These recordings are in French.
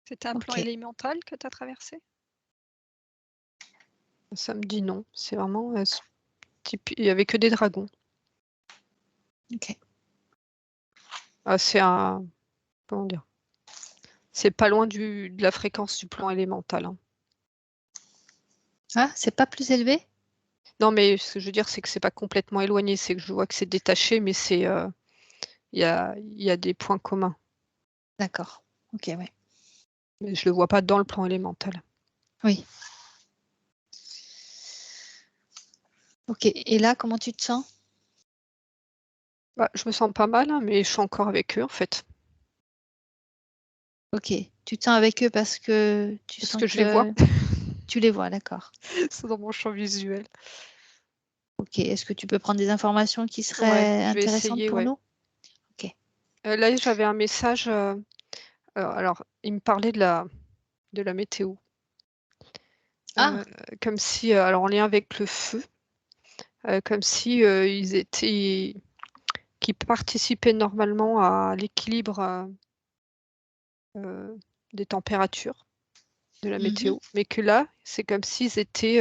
C'était un plan OK. élémental que tu as traversé? Ça me dit non. C'est vraiment, il y avait que des dragons. OK. Ah, c'est un comment dire? C'est pas loin de la fréquence du plan élémental, hein. Ah, c'est pas plus élevé? Non, mais ce que je veux dire, c'est que c'est pas complètement éloigné, c'est que je vois que c'est détaché, mais il y a des points communs, D'accord. OK, ouais. mais je le vois pas dans le plan élémental. Oui. OK et là, comment tu te sens? Bah, je me sens pas mal, hein, mais je suis encore avec eux, en fait, OK. Tu te sens avec eux parce que tu parce sens que je les vois. que tu les vois, d'accord. C'est dans mon champ visuel. OK. Est-ce que tu peux prendre des informations qui Ouais, seraient je vais intéressantes essayer, pour ouais. nous? OK. Là, j'avais un message, alors il me parlait de la météo, Ah! heu, comme si, alors en lien avec le feu, comme si, qu'ils participaient normalement à l'équilibre, des températures, de la Mmh. météo, mais que là, c'est comme s'ils étaient,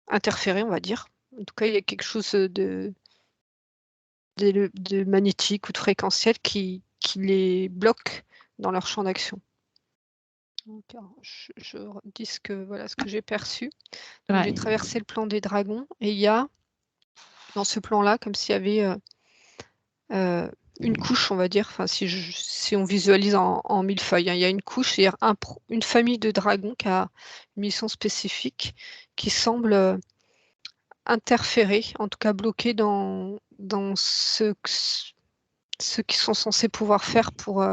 interférés, on va dire. En tout cas, il y a quelque chose, de magnétique ou de fréquentiel qui les bloque dans leur champ d'action. Donc alors je redis ce que j'ai perçu. Donc Ouais. j'ai traversé le plan des dragons et il y a dans ce plan-là comme s'il y avait, une couche, on va dire, enfin si on visualise en millefeuille, hein, il y a une couche, c'est-à-dire une famille de dragons qui a une mission spécifique qui semble, interférer, en tout cas bloquer dans ce qu'ils sont censés pouvoir faire pour,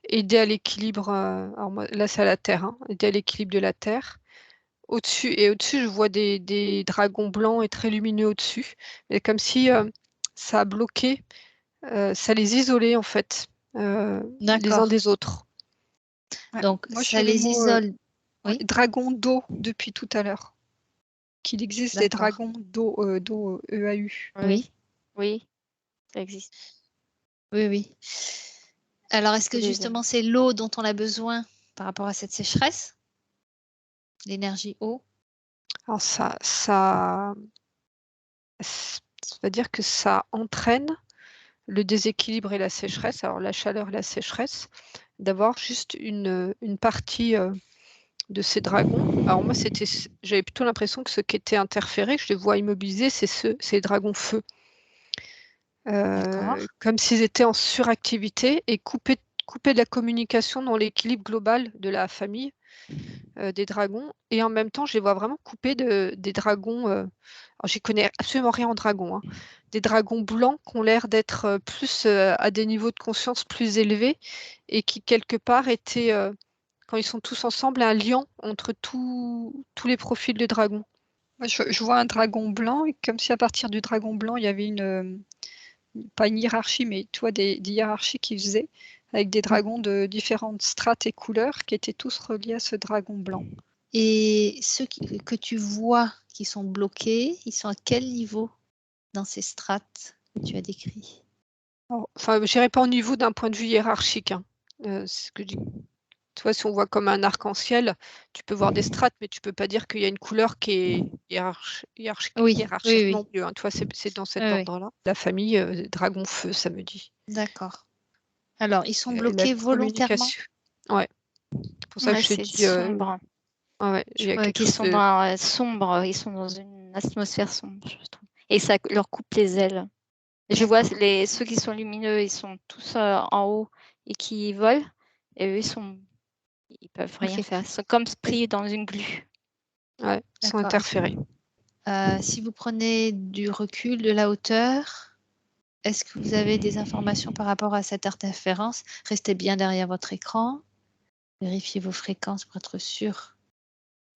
aider à l'équilibre, alors moi là c'est à la Terre, hein, aider à l'équilibre de la Terre. Au-dessus, je vois des dragons blancs et très lumineux au-dessus, mais comme si, ça a bloqué, ça les isolait en fait, les uns D'accord. des autres. Ouais, Donc moi ça j'ai le les mot, isole. ouais, Oui? dragon d'eau depuis tout à l'heure, qu'il existe des D'accord. dragons d'eau, EAU. Oui. Oui, ça existe. Oui, oui. Alors est-ce que Tous les justement c'est l'eau dont on a besoin par rapport à cette sécheresse? L'énergie eau? Alors c'est-à-dire que ça entraîne le déséquilibre et la sécheresse, alors la chaleur et la sécheresse, d'avoir juste une partie, de ces dragons. Alors moi, j'avais plutôt l'impression que ce qui était interféré, je les vois immobilisés, c'est les dragons feu. D'accord. Comme s'ils étaient en suractivité et coupés de la communication dans l'équilibre global de la famille, des dragons et en même temps, je les vois vraiment coupés des dragons, alors j'y connais absolument rien en dragons, hein. Des dragons blancs qui ont l'air d'être, plus, à des niveaux de conscience plus élevés et qui quelque part étaient, quand ils sont tous ensemble, un lien entre tous les profils de dragons. Moi je vois un dragon blanc et comme si à partir du dragon blanc, il y avait pas une hiérarchie, mais tu vois des hiérarchies qui faisaient avec des dragons de différentes strates et couleurs qui étaient tous reliés à ce dragon blanc. Et ceux que tu vois qui sont bloqués, ils sont à quel niveau dans ces strates que tu as décrits? Alors enfin, j'irai pas au niveau d'un point de vue hiérarchique, hein. C'est ce que je dis. Tu vois, si on voit comme un arc-en-ciel, tu peux voir des strates, mais tu peux pas dire qu'il y a une couleur qui est Oui, oui, hiérarchiquement oui. mieux, hein. Tu vois, c'est dans Oui, cet oui. ordre-là. La famille, dragon feu, ça me dit. D'accord. Alors, ils sont La bloqués volontairement? communication. Ouais, c'est pour ça que Ouais, je te c'est dis, sombre. ouais, ouais, il Je y a crois quelque Ils chose sont de dans sombre, ils sont dans une atmosphère sombre, je trouve. Et ça leur coupe les ailes. Je vois D'accord. ceux qui sont lumineux, ils sont tous en haut et qui volent. Et eux, ils peuvent rien OK. faire. Ils sont comme pris dans une glu. ouais, ils sont D'accord. interférés. Si vous prenez du recul, de la hauteur, est-ce que vous avez des informations par rapport à cette interférence? Restez bien derrière votre écran. Vérifiez vos fréquences pour être sûr.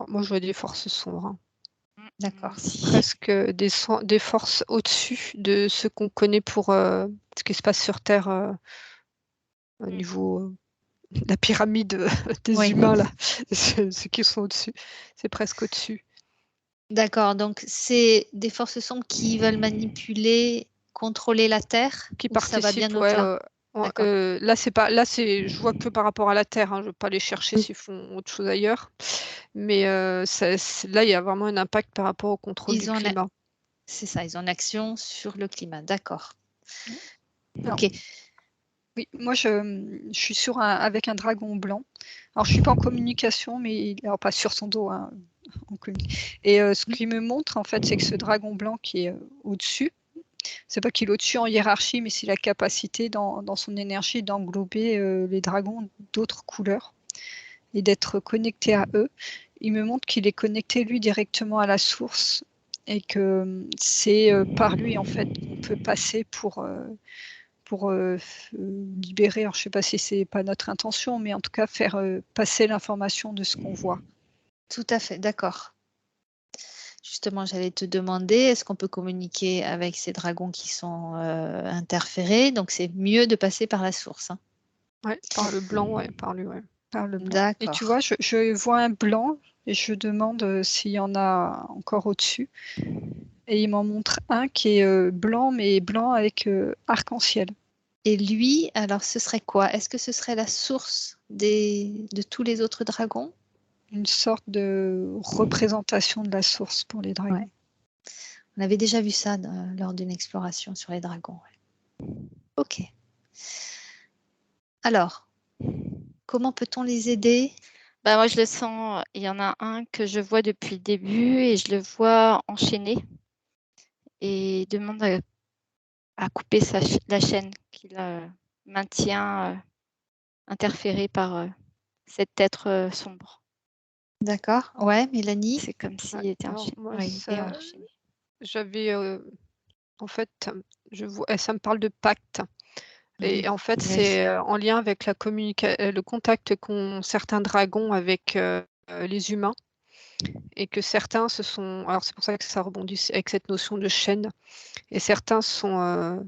Moi, je vois des forces sombres, hein. D'accord. Presque, des forces au-dessus de ce qu'on connaît pour, ce qui se passe sur Terre, au niveau, la pyramide, des Oui. humains là, ceux qui sont au-dessus, c'est presque au-dessus. D'accord, donc c'est des forces sombres qui veulent manipuler, contrôler la Terre Qui ou ça va bien participent, ouais, au-delà? D'accord. Là, je vois que par rapport à la Terre, hein, je ne veux pas aller chercher s'ils font autre chose ailleurs. Mais là, il y a vraiment un impact par rapport au contrôle du Ils ont climat. C'est ça, ils ont une action sur le climat. D'accord. Alors, Ok. oui, moi je suis avec un dragon blanc. Alors je suis pas en communication, mais alors pas sur son dos, hein, et ce qu'il me montre en fait, c'est que ce dragon blanc qui est au-dessus, c'est pas qu'il est au-dessus en hiérarchie, mais c'est la capacité dans son énergie d'englober les dragons d'autres couleurs et d'être connecté à eux. Il me montre qu'il est connecté lui directement à la source et que c'est par lui en fait qu'on peut passer pour libérer. Alors, je ne sais pas si c'est pas notre intention, mais en tout cas faire passer l'information de ce qu'on voit. Tout à fait, d'accord. Justement, j'allais te demander, est-ce qu'on peut communiquer avec ces dragons qui sont interférés? Donc, c'est mieux de passer par la source. Hein. Ouais, par le blanc, ouais, par lui, ouais. Par le blanc. D'accord. Et tu vois, je vois un blanc et je demande s'il y en a encore au-dessus. Et il m'en montre un qui est blanc, mais blanc avec arc-en-ciel. Et lui, alors ce serait quoi? Est-ce que ce serait la source de tous les autres dragons? Une sorte de représentation de la source pour les dragons. Ouais. On avait déjà vu ça lors d'une exploration sur les dragons. Ouais. Ok. Alors, comment peut-on les aider? Bah, moi, je le sens, il y en a un que je vois depuis le début et je le vois enchaîné et il demande à couper la chaîne qu'il maintient interférée par cet être sombre. D'accord. Ouais, Mélanie. C'est comme s'il était Alors, enchaîné. moi, Ouais, il était enchaîné. j'avais, en fait, ça me parle de pacte. Et en fait, c'est en lien avec le contact qu'ont certains dragons avec les humains. Et que certains alors c'est pour ça que ça rebondit avec cette notion de chaîne. Et certains sont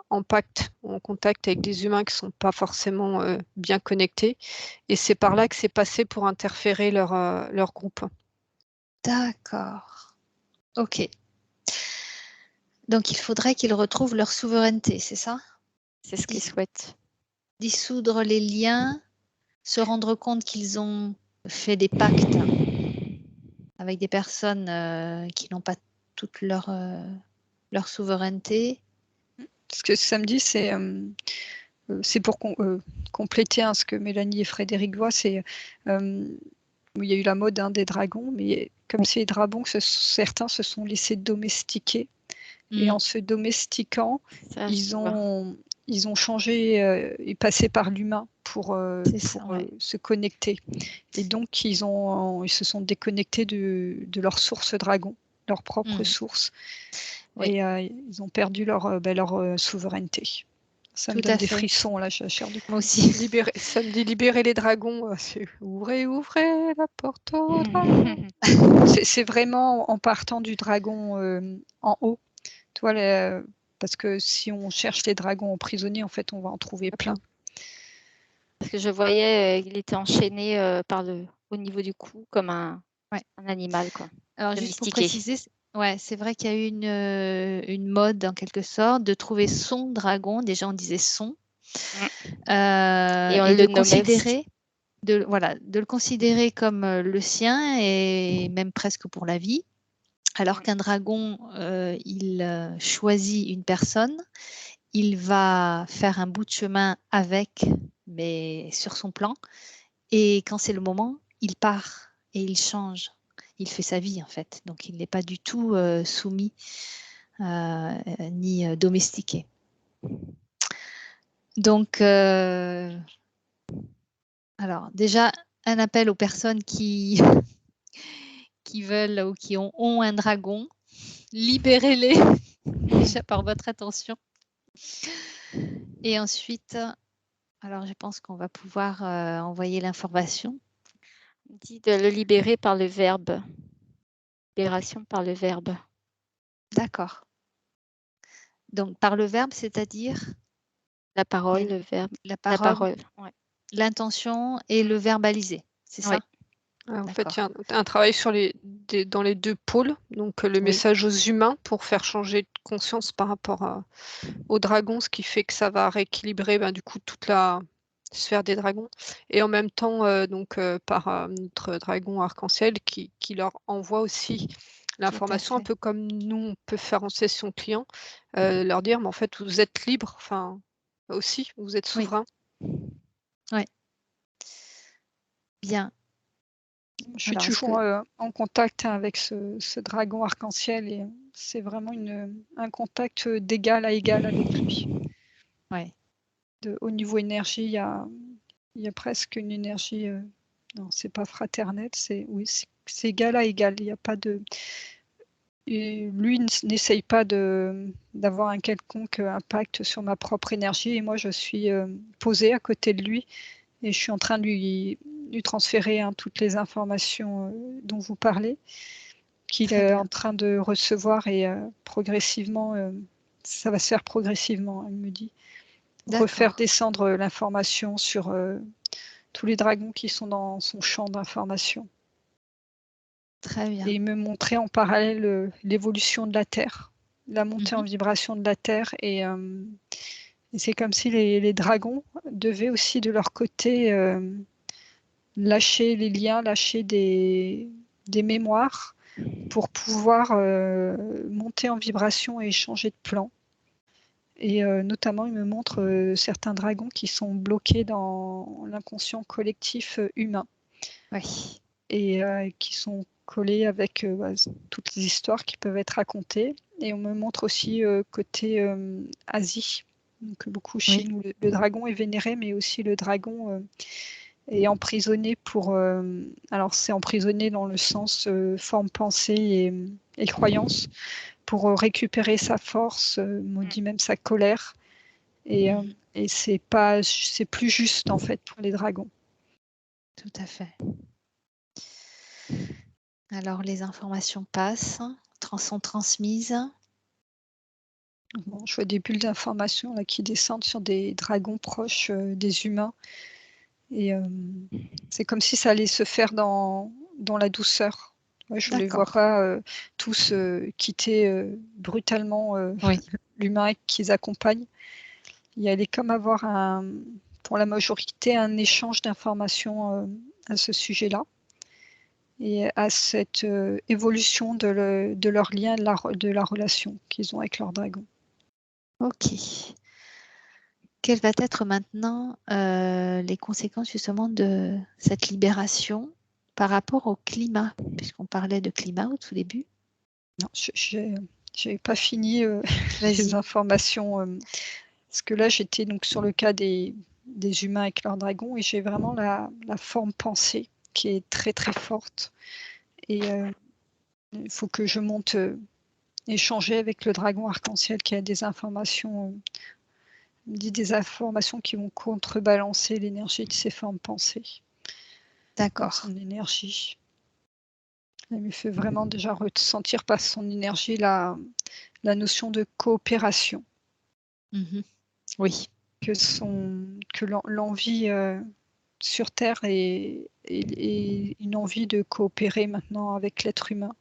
en contact avec des humains qui ne sont pas forcément bien connectés. Et c'est par là que c'est passé pour interférer leur groupe. D'accord. Ok. Donc, il faudrait qu'ils retrouvent leur souveraineté, c'est ça? C'est ce qu'ils souhaitent. Dissoudre les liens, se rendre compte qu'ils ont fait des pactes avec des personnes qui n'ont pas toute leur souveraineté. Ce que ça me dit, c'est pour compléter ce que Mélanie et Frédéric voient, c'est il y a eu la mode des dragons, mais comme ces dragons, certains se sont laissés domestiquer. Et en se domestiquant, ils ont changé et passé par l'humain pour se connecter. Et donc, ils se sont déconnectés de leur source dragon, leur propre source. Et ils ont perdu leur souveraineté. Ça me donne des frissons, là, j'ai chair de poule. Moi aussi. Ça me dit libérer les dragons. Ouvrez la porte aux dragons. C'est vraiment en partant du dragon en haut. Toi, parce que si on cherche les dragons emprisonnés, en fait, on va en trouver plein. Parce que je voyais qu'il était enchaîné au niveau du cou comme un animal. Quoi. Alors, juste pour préciser, c'est vrai qu'il y a eu une mode, en quelque sorte, de trouver son dragon. Déjà, on disait son. Et on le considérer. De le considérer comme le sien et même presque pour la vie. Alors qu'un dragon, il choisit une personne, il va faire un bout de chemin avec, mais sur son plan. Et quand c'est le moment, il part et il change. Il fait sa vie en fait. Donc il n'est pas du tout soumis ni domestiqué. Donc, alors déjà, un appel aux personnes qui veulent ou qui ont un dragon. Libérez-les déjà par votre attention. Et ensuite, alors je pense qu'on va pouvoir envoyer l'information. On dit de le libérer par le verbe. Libération par le verbe. D'accord. Donc par le verbe, c'est-à-dire la parole, le verbe. La parole. Ouais. L'intention et le verbaliser, c'est ça? En fait, il y a un travail dans les deux pôles, donc le message aux humains pour faire changer de conscience par rapport au dragon, ce qui fait que ça va rééquilibrer du coup toute la sphère des dragons. Et en même temps, par notre dragon arc-en-ciel qui leur envoie aussi l'information, un fait. peu comme nous, on peut faire en session client, leur dire, mais en fait, vous êtes libre, enfin, aussi, vous êtes Oui. souverain. Bien. Je suis Alors, est-ce toujours que... en contact avec ce dragon arc-en-ciel et c'est vraiment un contact d'égal à égal avec lui. Ouais. Au niveau énergie, il y a presque une énergie. Non, c'est pas fraternel, c'est égal à égal. Il n'y a pas de. Et lui n'essaye pas d'avoir un quelconque impact sur ma propre énergie et moi je suis posée à côté de lui et je suis en train de lui transférer toutes les informations dont vous parlez, qu'il Très est bien. en train de recevoir et progressivement, ça va se faire progressivement, il me dit. Refaire D'accord. descendre l'information sur tous les dragons qui sont dans son champ d'information. Très bien. Et me montrer en parallèle l'évolution de la Terre, la montée en vibration de la Terre. Et c'est comme si les dragons devaient aussi de leur côté lâcher les liens, lâcher des mémoires pour pouvoir monter en vibration et changer de plan. Et notamment, il me montre certains dragons qui sont bloqués dans l'inconscient collectif humain. Oui. Et qui sont collés avec toutes les histoires qui peuvent être racontées. Et on me montre aussi côté Asie, donc beaucoup Chine, où le dragon est vénéré, mais aussi le dragon est emprisonné pour... alors c'est emprisonné dans le sens forme, pensée et croyance, pour récupérer sa force, maudit même sa colère. Et c'est plus juste en fait pour les dragons. Tout à fait. Alors, les informations passent, sont transmises. Bon, je vois des bulles d'information là, qui descendent sur des dragons proches des humains. Et c'est comme si ça allait se faire dans la douceur. Ouais, je ne les vois pas tous quitter brutalement l'humain qu'ils accompagnent. Il allait comme avoir pour la majorité un échange d'informations à ce sujet-là et à cette évolution de leur lien, de la relation qu'ils ont avec leur dragon. Ok. Quelles vont être maintenant les conséquences justement de cette libération par rapport au climat, puisqu'on parlait de climat au tout début? Non, je n'ai pas fini les informations. Parce que là, j'étais donc sur le cas des humains avec leur dragon et j'ai vraiment la forme pensée qui est très très forte. Et il faut que je monte échanger avec le dragon arc-en-ciel qui a des informations, des informations qui vont contrebalancer l'énergie de ces formes pensées. D'accord. Son énergie. Elle me fait vraiment déjà ressentir par son énergie la notion de coopération. Oui. Que l'envie sur Terre est une envie de coopérer maintenant avec l'être humain,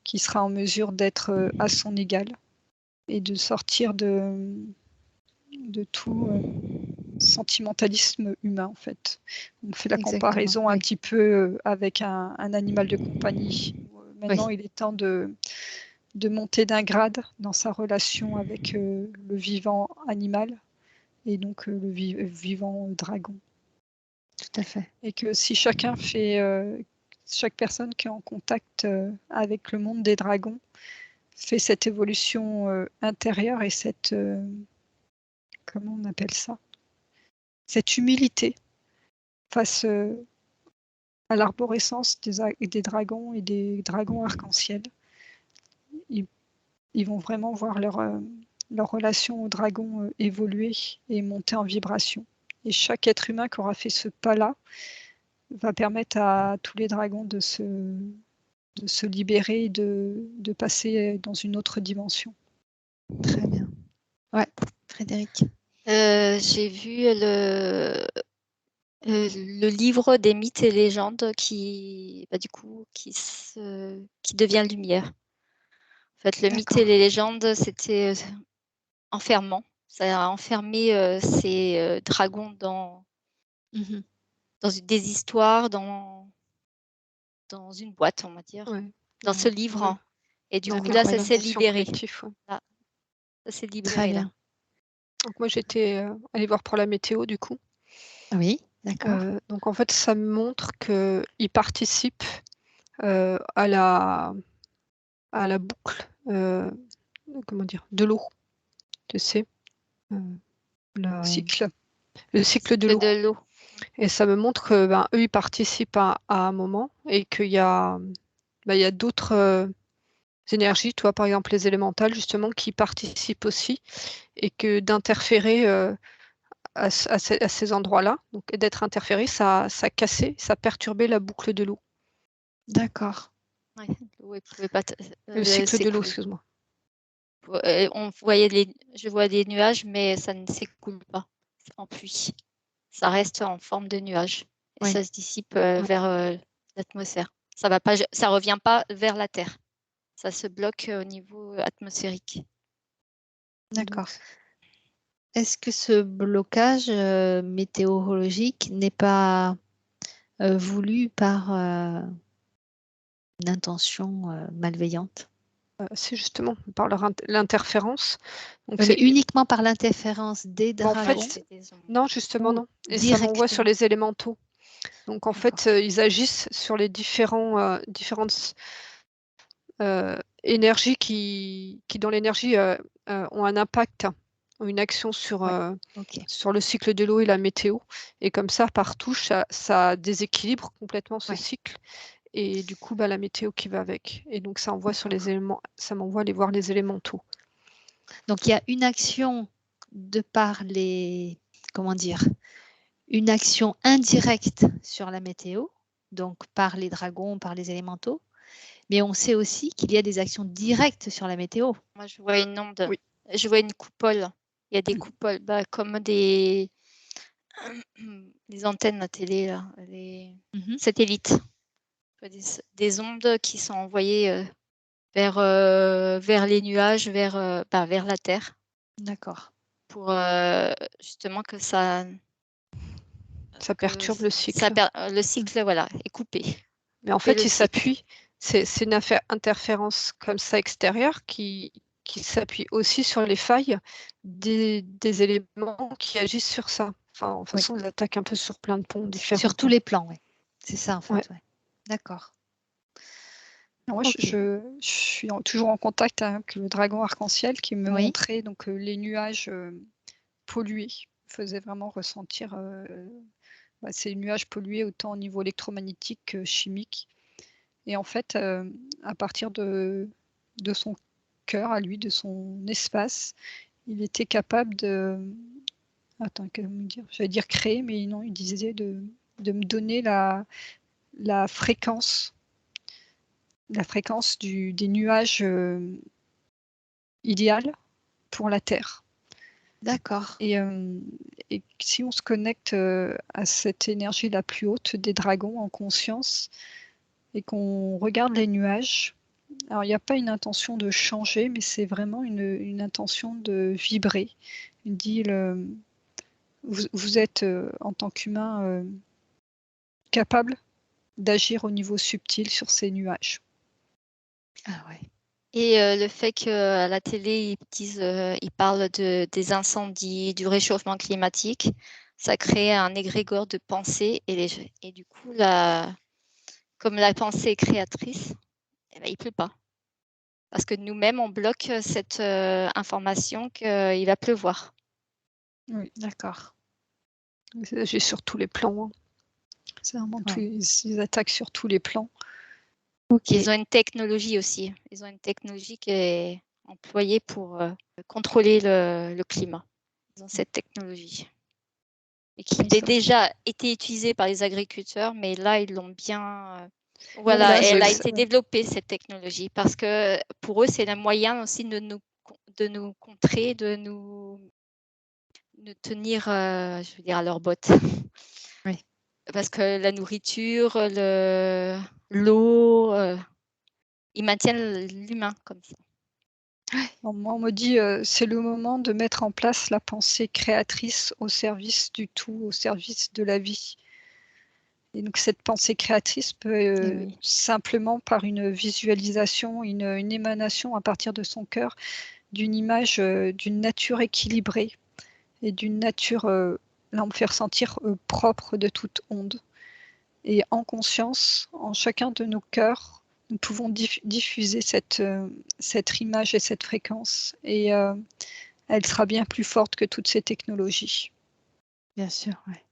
qui sera en mesure d'être à son égal et de sortir de tout sentimentalisme humain en fait. On fait la comparaison un petit peu avec un animal de compagnie. Maintenant, il est temps de monter d'un grade dans sa relation avec le vivant animal et donc le vivant dragon. Tout à fait. Et que si chacun chaque personne qui est en contact avec le monde des dragons fait cette évolution intérieure et cette comment on appelle ça, cette humilité face à l'arborescence des dragons et des dragons arc-en-ciel, ils vont vraiment voir leur relation au dragon évoluer et monter en vibration. Et chaque être humain qui aura fait ce pas-là va permettre à tous les dragons de se libérer et de passer dans une autre dimension. Très bien. Ouais, Frédéric. J'ai vu le livre des mythes et légendes qui devient lumière. En fait, le mythe D'accord. et les légendes, c'était enfermant. Ça a enfermé ces dragons dans Mhm. des histoires, dans une boîte, on va dire, Ouais. dans ce livre. Ouais. Et du Dans coup, là, ça notre s'est inconscient libéré. collectif, ouais. Ça s'est Très libéré, là. bien. Donc moi, j'étais allée voir pour la météo, du coup. Oui, d'accord. Donc en fait, ça me montre qu'ils participent à la boucle, comment dire, de l'eau, tu sais, le cycle de l'eau. De l'eau. Et ça me montre que eux, ils participent à un moment et qu'il y a, il y a d'autres énergies, toi par exemple les élémentales justement, qui participent aussi et que d'interférer à ces endroits-là, donc et d'être interféré, ça cassait, ça perturbait la boucle de l'eau, D'accord. Ouais, l'eau, elle pouvait pas le cycle de l'eau, s'écouler. excuse-moi. Je vois des nuages, mais ça ne s'écoule pas en pluie. Ça reste en forme de nuage et Oui. ça se dissipe vers l'atmosphère. Ça revient pas vers la Terre. Ça se bloque au niveau atmosphérique. D'accord. Donc, Est-ce que ce blocage météorologique n'est pas voulu par une intention malveillante? c'est justement par l'interférence. Donc Mais c'est uniquement par l'interférence des en dragons fait, non, justement, ou non. Et ça m'envoie sur directement? les élémentaux. Donc en D'accord. fait, ils agissent sur les différentes énergies qui dans l'énergie, ont un impact, ont une action sur, Ouais. Ok. sur le cycle de l'eau et la météo. Et comme ça, par touche, ça déséquilibre complètement ce Ouais. cycle. Et du coup, la météo qui va avec. Et donc ça envoie sur les D'accord. éléments, ça m'envoie aller voir les élémentaux. Donc il y a une action de par les, comment dire, une action indirecte sur la météo, donc par les dragons, par les élémentaux, mais on sait aussi qu'il y a des actions directes sur la météo. Moi, je vois une onde. Oui. Je vois une coupole. Il y a des coupoles, comme des antennes à télé, là, les Mhm. satellites. Des ondes qui sont envoyées vers les nuages, vers la Terre, D'accord. pour justement que ça perturbe le cycle. le cycle, voilà, est coupé. Mais en Couper fait, le il cycle. s'appuie, c'est une interférence comme ça extérieure qui s'appuie aussi sur les failles des éléments qui agissent sur ça. Enfin, de toute Oui. façon, ils attaquent un peu sur plein de ponts différents. Sur tous les plans, oui. C'est ça en fait. Ouais. Ouais. D'accord. Moi, Ok. je suis toujours en contact avec le dragon arc-en-ciel qui me Oui. montrait donc, les nuages pollués. Faisait vraiment ressentir ces nuages pollués autant au niveau électromagnétique que chimique. Et en fait, à partir de son cœur à lui, de son espace, il était capable de, attends, comment dire? J'allais dire créer, mais non, il disait de me donner la fréquence des nuages idéal pour la Terre. D'accord. Et si on se connecte à cette énergie la plus haute des dragons en conscience et qu'on regarde les nuages, alors il n'y a pas une intention de changer, mais c'est vraiment une intention de vibrer. Il dit, vous êtes en tant qu'humain capable d'agir au niveau subtil sur ces nuages. Ah ouais. Et le fait qu'à la télé, ils parlent des incendies, du réchauffement climatique, ça crée un égrégore de pensée et du coup, comme la pensée est créatrice, il ne pleut pas. Parce que nous-mêmes, on bloque cette information qu'il va pleuvoir. Oui, D'accord. J'ai sur tous les plans. Hein. c'est vraiment Ouais. ils attaquent sur tous les plans. Ok. Ils ont une technologie aussi. Ils ont une technologie qui est employée pour contrôler le climat. Ils ont cette technologie. Et qui Oui, a déjà été utilisée par les agriculteurs, mais là, ils l'ont bien... Voilà, voilà, elle a c'est- été développée, cette technologie, parce que pour eux, c'est le moyen aussi de nous contrer, de tenir, je veux dire, à leurs bottes. Oui. Parce que la nourriture, l'eau, ils maintiennent l'humain comme ça. Alors, moi, on me dit c'est le moment de mettre en place la pensée créatrice au service du tout, au service de la vie. Et donc cette pensée créatrice peut oui. simplement par une visualisation, une émanation à partir de son cœur d'une image d'une nature équilibrée et d'une nature, là on me fait ressentir propre de toute onde. Et en conscience, en chacun de nos cœurs, nous pouvons diffuser cette image et cette fréquence. Et elle sera bien plus forte que toutes ces technologies. Bien sûr, ouais.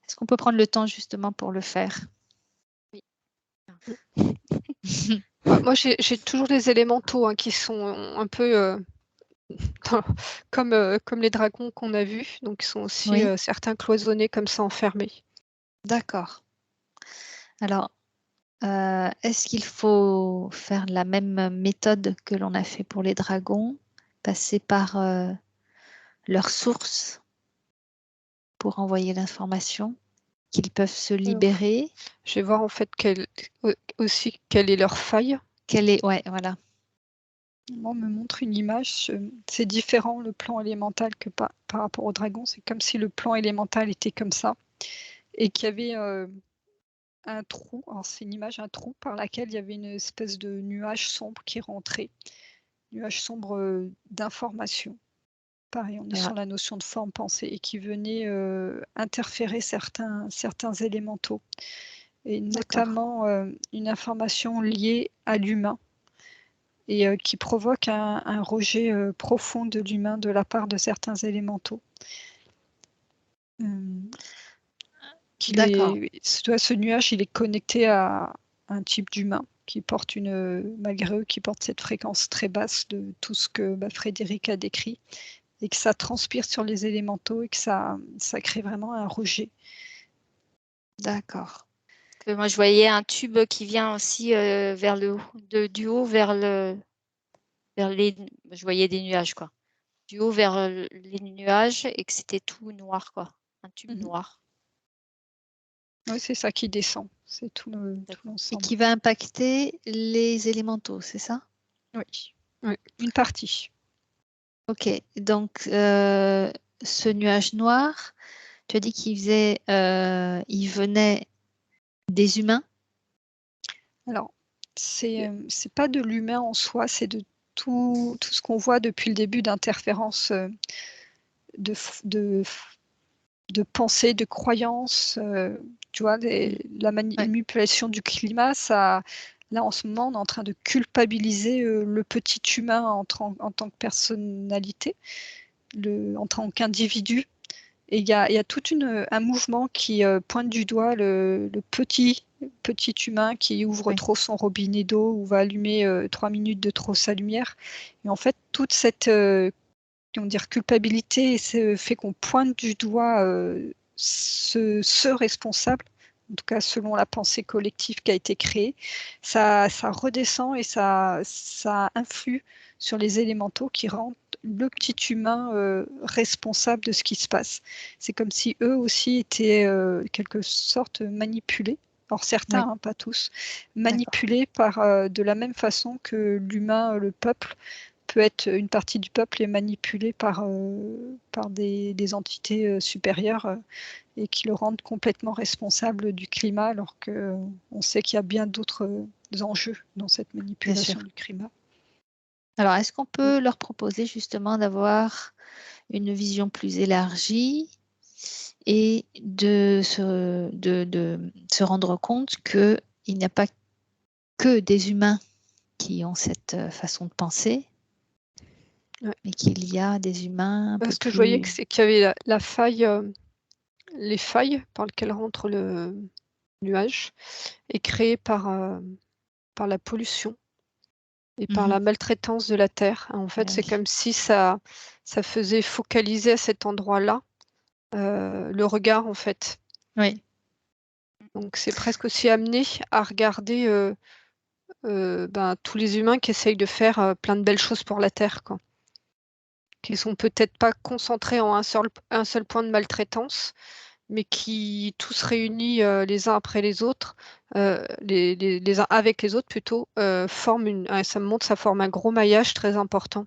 Est-ce qu'on peut prendre le temps justement pour le faire? Moi, j'ai toujours les élémentaux hein, qui sont un peu comme les dragons qu'on a vus, donc ils sont aussi Oui. certains cloisonnés comme ça, enfermés. D'accord. Alors, est-ce qu'il faut faire la même méthode que l'on a fait pour les dragons, passer par leur source pour envoyer l'information, qu'ils peuvent se libérer? Je vais voir en fait aussi quelle est leur faille. Ouais, voilà. Moi, on me montre une image, c'est différent le plan élémental que par rapport au dragon. C'est comme si le plan élémental était comme ça et qu'il y avait un trou. Alors c'est une image, un trou par laquelle il y avait une espèce de nuage sombre qui rentrait, nuage sombre d'information. Pareil, on est sur la notion de forme pensée et qui venait interférer certains élémentaux et notamment une information liée à l'humain et qui provoque un rejet profond de l'humain de la part de certains élémentaux. D'accord. Ce nuage, il est connecté à un type d'humain qui porte malgré eux, qui porte cette fréquence très basse de tout ce que Frédéric a décrit, et que ça transpire sur les élémentaux et que ça crée vraiment un rejet. D'accord. Moi, je voyais un tube qui vient aussi vers le haut, du haut vers je voyais des nuages, quoi. Du haut vers les nuages et que c'était tout noir, quoi. Un tube noir. Oui, c'est ça qui descend. C'est tout Et l'ensemble. qui va impacter les élémentaux, c'est ça? Oui, une partie. Ok, donc ce nuage noir, tu as dit qu'il venait des humains? Alors, c'est pas de l'humain en soi, c'est de tout ce qu'on voit depuis le début d'interférences de pensée, de croyances, tu vois, la manipulation du climat, ça, là en ce moment, on est en train de culpabiliser le petit humain en tant que personnalité, en tant qu'individu. Et il y a tout un mouvement qui pointe du doigt le petit humain qui ouvre trop son robinet d'eau ou va allumer 3 minutes de trop sa lumière. Et en fait, toute cette culpabilité fait qu'on pointe du doigt ce responsable, en tout cas selon la pensée collective qui a été créée, ça redescend et ça influe sur les élémentaux qui rendent le petit humain responsable de ce qui se passe. C'est comme si eux aussi étaient quelque sorte manipulés. Alors certains, pas tous, manipulés de la même façon que l'humain, le peuple, peut être une partie du peuple est manipulée par des entités supérieures et qui le rendent complètement responsable du climat, alors qu'on sait qu'il y a bien d'autres enjeux dans cette manipulation du climat. Alors, est-ce qu'on peut leur proposer justement d'avoir une vision plus élargie et de se rendre compte qu'il n'y a pas que des humains qui ont cette façon de penser, mais qu'il y a des humains Ce que je voyais, c'est qu'il y avait la faille, les failles par lesquelles rentre le nuage est créée par la pollution et par la maltraitance de la terre. En fait, c'est comme si ça faisait focaliser à cet endroit-là le regard, en fait. Oui. Donc, c'est presque aussi amené à regarder tous les humains qui essayent de faire plein de belles choses pour la terre, quoi. Qui sont peut-être pas concentrés en un seul point de maltraitance, mais qui tous réunis les uns après les autres, les uns avec les autres plutôt, ça forme un gros maillage très important.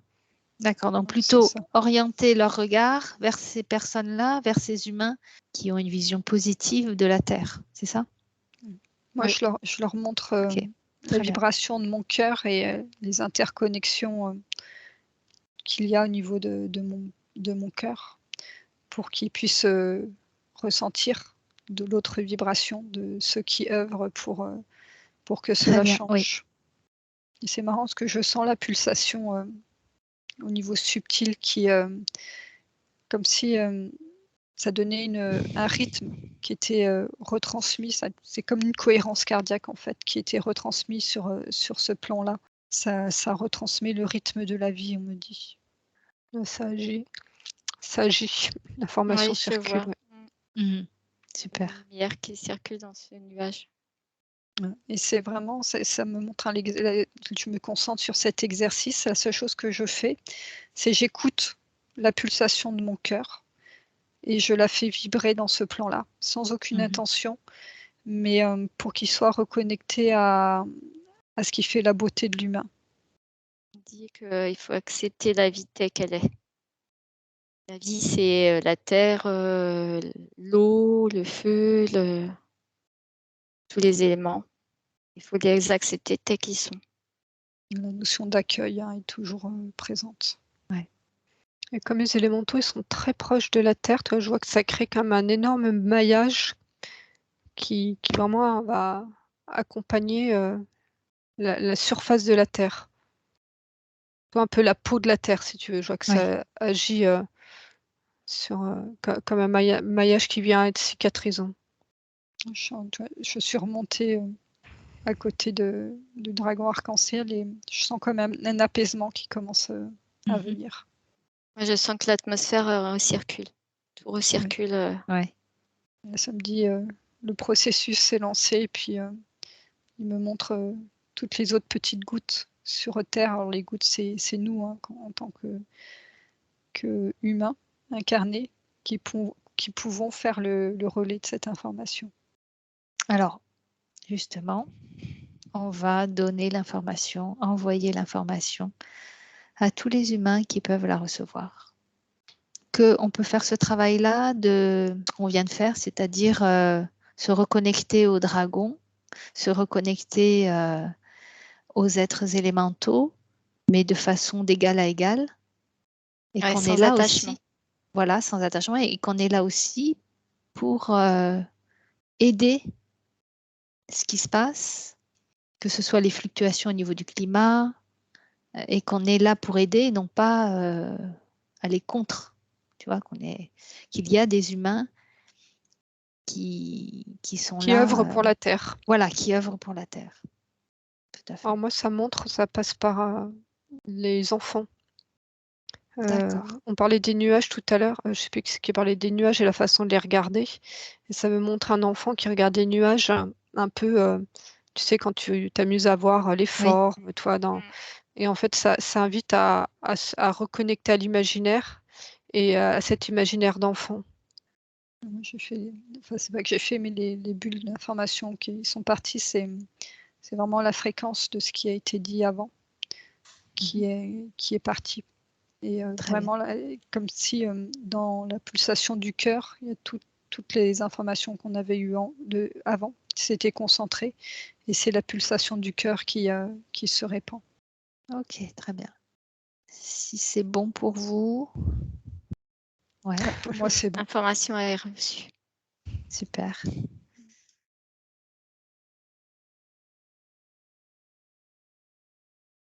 D'accord, donc C'est plutôt ça. orienter leur regard vers ces personnes-là, vers ces humains qui ont une vision positive de la Terre, c'est ça? Moi, Oui. je leur montre Ok, la très bien. vibration de mon cœur et les interconnexions qu'il y a au niveau de mon cœur pour qu'ils puissent ressentir de l'autre vibration de ceux qui œuvrent pour que Très cela bien, oui. change. Et c'est marrant parce que je sens la pulsation au niveau subtil qui, comme si ça donnait un rythme qui était retransmis. C'est comme une cohérence cardiaque en fait qui était retransmis sur ce plan-là. Ça retransmet le rythme de la vie, on me dit. Ça agit. Ça agit. L'information Oui, je circule. vois. Ouais. Mhm. La Super. lumière qui circule dans ce nuage. Et c'est vraiment, ça me montre je me concentre sur cet exercice. La seule chose que je fais, c'est j'écoute la pulsation de mon cœur et je la fais vibrer dans ce plan-là, sans aucune Mhm. intention, mais pour qu'il soit reconnecté à ce qui fait la beauté de l'humain. On dit qu'il faut accepter la vie telle qu'elle est. La vie, c'est la terre, l'eau, le feu, tous les éléments. Il faut les accepter tels qu'ils sont. La notion d'accueil est toujours présente. Et comme les élémentaux, ils sont très proches de la Terre, toi, je vois que ça crée comme un énorme maillage qui vraiment va accompagner la surface de la Terre. Un peu la peau de la Terre, si tu veux. Je vois que Oui. ça agit comme un maillage qui vient être cicatrisant. Je suis remontée à côté de dragon arc-en-ciel et je sens quand même un apaisement qui commence à Mhm. venir. Moi, je sens que l'atmosphère recircule. Tout recircule. Ouais. Là, ça me dit le processus s'est lancé et puis il me montre toutes les autres petites gouttes sur Terre. Alors les gouttes, c'est nous en tant que humains incarnés qui pouvons faire le relais de cette information. Alors, justement, on va donner l'information, envoyer l'information à tous les humains qui peuvent la recevoir. On peut faire ce travail-là qu'on vient de faire, c'est-à-dire se reconnecter au dragon, se reconnecter aux êtres élémentaux, mais de façon d'égal à égal. Et Ouais, qu'on est sans là attachement. aussi, voilà, sans attachement, et qu'on est là aussi pour aider ce qui se passe, que ce soit les fluctuations au niveau du climat, et qu'on est là pour aider et non pas aller contre. Tu vois, qu'il y a des humains qui sont Qui là, œuvre pour la Terre. voilà, qui œuvrent pour la Terre. Tout à fait. Alors moi, ça passe par les enfants. D'accord. On parlait des nuages tout à l'heure. Je ne sais plus qui parlait des nuages et la façon de les regarder. Et ça me montre un enfant qui regarde des nuages un peu, tu sais, quand tu t'amuses à voir les Oui. formes, toi, et en fait, ça invite à reconnecter à l'imaginaire et à cet imaginaire d'enfant. C'est pas que j'ai fait, mais les bulles d'information qui sont parties, c'est vraiment la fréquence de ce qui a été dit avant qui est partie. Et vraiment, là, comme si dans la pulsation du cœur, il y a toutes les informations qu'on avait eues avant qui s'étaient concentrées. Et c'est la pulsation du cœur qui se répand. Ok, très bien. Si c'est bon pour vous. Ouais, Pour moi, c'est bon. L'information est reçue. super.